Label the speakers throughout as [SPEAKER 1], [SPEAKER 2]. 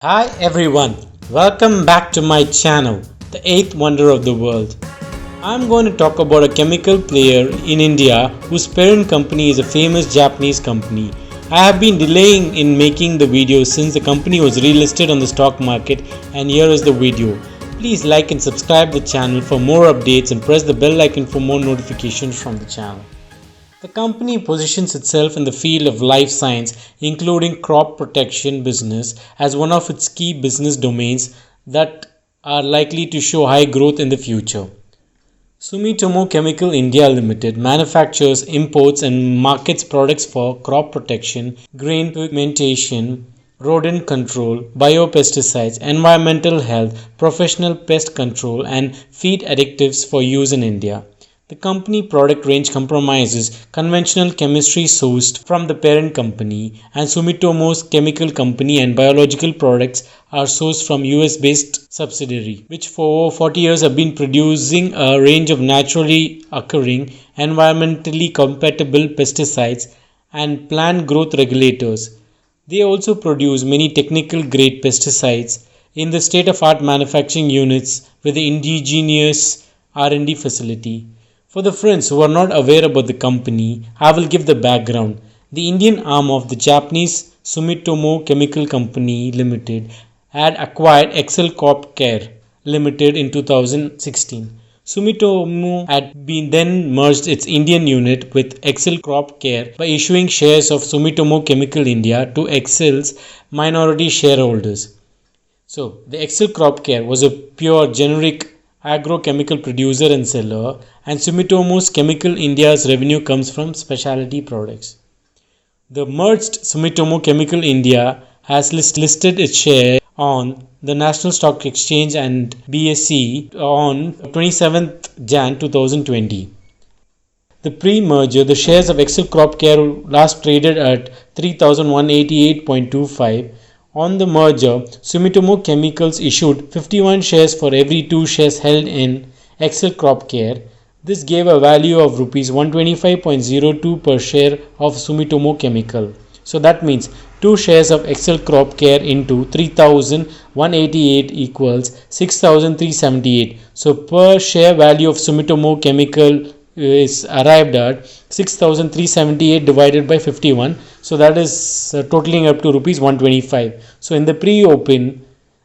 [SPEAKER 1] Hi everyone, welcome back to my channel, the eighth wonder of the world. I'm going to talk about a chemical player in India whose parent company is a famous Japanese company. I have been delaying in making the video since the company was relisted on the stock market, and here is the video. Please like and subscribe the channel for more updates and press the bell icon for more notifications from the channel. The company positions itself in the field of life science, including crop protection business, as one of its key business domains that are likely to show high growth in the future. Sumitomo Chemical India Limited manufactures, imports, and markets products for crop protection, grain pigmentation, rodent control, biopesticides, environmental health, professional pest control, and feed additives for use in India. The company product range comprises conventional chemistry sourced from the parent company, and Sumitomo's chemical company and biological products are sourced from US-based subsidiary, which for over 40 years have been producing a range of naturally occurring, environmentally compatible pesticides and plant growth regulators. They also produce many technical grade pesticides in the state-of-art manufacturing units with the indigenous R&D facility. For the friends who are not aware about the company, I will give the background. The Indian arm of the Japanese Sumitomo Chemical Company Limited had acquired Excel Corp Care Limited in 2016. Sumitomo had been then merged its Indian unit with Excel Crop Care by issuing shares of Sumitomo Chemical India to Excel's minority shareholders. So, the Excel Crop Care was a pure generic agrochemical producer and seller, and Sumitomo's Chemical India's revenue comes from specialty products. The merged Sumitomo Chemical India has listed its share on the National Stock Exchange and BSE on 27th Jan 2020. The pre-merger, the shares of Excel Crop Care last traded at 3,188.25. On the merger, Sumitomo Chemicals issued 51 shares for every 2 shares held in Excel Crop Care. This gave a value of Rs 125.02 per share of Sumitomo Chemical. So that means 2 shares of Excel Crop Care into 3,188 equals 6,378. So per share value of Sumitomo Chemical is arrived at 6,378 divided by 51. So that is totaling up to Rs 125. So in the pre-open,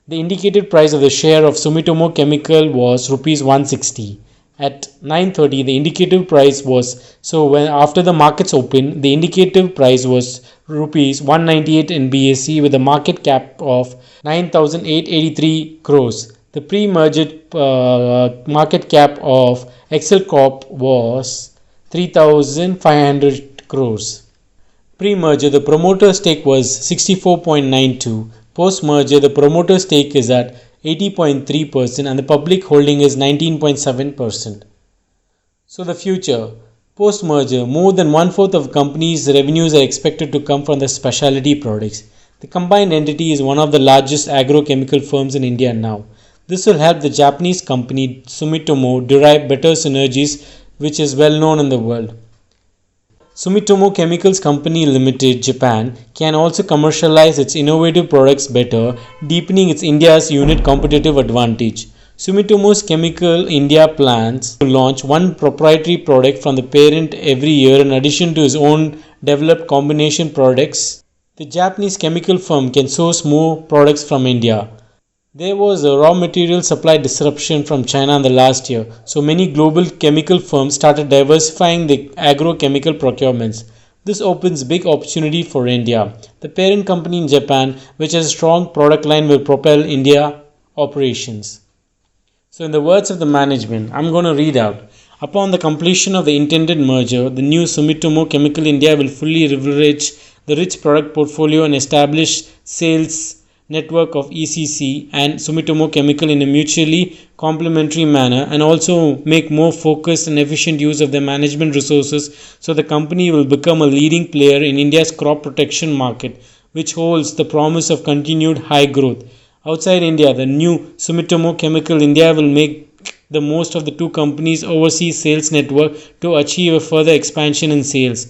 [SPEAKER 1] the indicated price of the share of Sumitomo Chemical was Rs 160. At 9:30, the indicative price was, so when after the markets open, the indicative price was Rs 198 in BSE with a market cap of 9,883 crores. The pre-merger market cap of Excel Corp was 3,500 crores. Pre-merger, the promoter stake was 64.92. Post-merger, the promoter stake is at 80.3% and the public holding is 19.7%. So the future. Post-merger, more than one-fourth of the company's revenues are expected to come from the specialty products. The combined entity is one of the largest agrochemical firms in India now. This will help the Japanese company Sumitomo derive better synergies, which is well known in the world. Sumitomo Chemicals Company Limited, Japan, can also commercialize its innovative products better, deepening its India's unit competitive advantage. Sumitomo's Chemical India plans to launch one proprietary product from the parent every year in addition to its own developed combination products. The Japanese chemical firm can source more products from India. There was a raw material supply disruption from China in the last year, so many global chemical firms started diversifying their agrochemical procurements. This opens big opportunity for India. The parent company in Japan, which has a strong product line, will propel India operations. So in the words of the management, I'm going to read out. Upon the completion of the intended merger, the new Sumitomo Chemical India will fully leverage the rich product portfolio and establish sales network of ECC and Sumitomo Chemical in a mutually complementary manner, and also make more focused and efficient use of their management resources, so the company will become a leading player in India's crop protection market, which holds the promise of continued high growth. Outside India, the new Sumitomo Chemical India will make the most of the two companies' overseas sales network to achieve a further expansion in sales.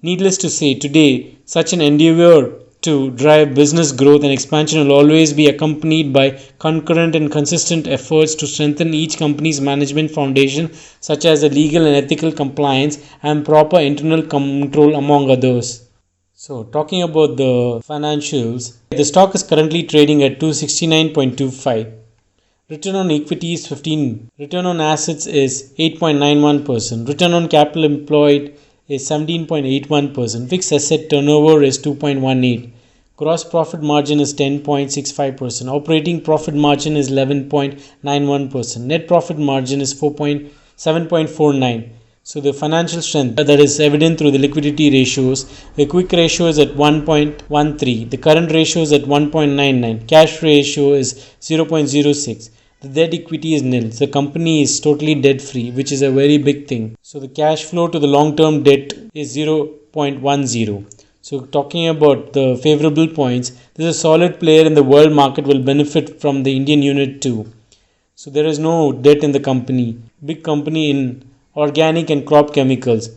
[SPEAKER 1] Needless to say, today such an endeavor to drive business growth and expansion will always be accompanied by concurrent and consistent efforts to strengthen each company's management foundation, such as the legal and ethical compliance and proper internal control, among others. So, talking about the financials, the stock is currently trading at 269.25. Return on equity is 15. Return on assets is 8.91%. Return on capital employed is 17.81%. Fixed asset turnover is 2.18. Gross profit margin is 10.65%. Operating profit margin is 11.91%. Net profit margin is 7.49. So the financial strength that is evident through the liquidity ratios. The quick ratio is at 1.13. The current ratio is at 1.99. Cash ratio is 0.06. The debt equity is nil. The company is totally debt free, which is a very big thing. So the cash flow to the long term debt is 0.10. So talking about the favorable points, this is a solid player in the world market, will benefit from the Indian unit too. So there is no debt in the company. Big company in organic and crop chemicals.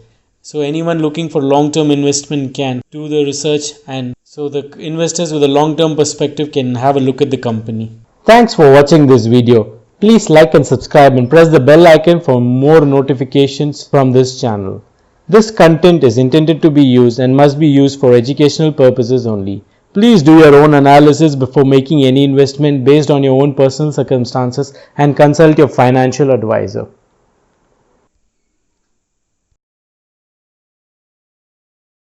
[SPEAKER 1] So anyone looking for long-term investment can do the research, and so the investors with a long-term perspective can have a look at the company. Thanks for watching this video. Please like and subscribe and press the bell icon for more notifications from this channel. This content is intended to be used and must be used for educational purposes only. Please do your own analysis before making any investment based on your own personal circumstances and consult your financial advisor.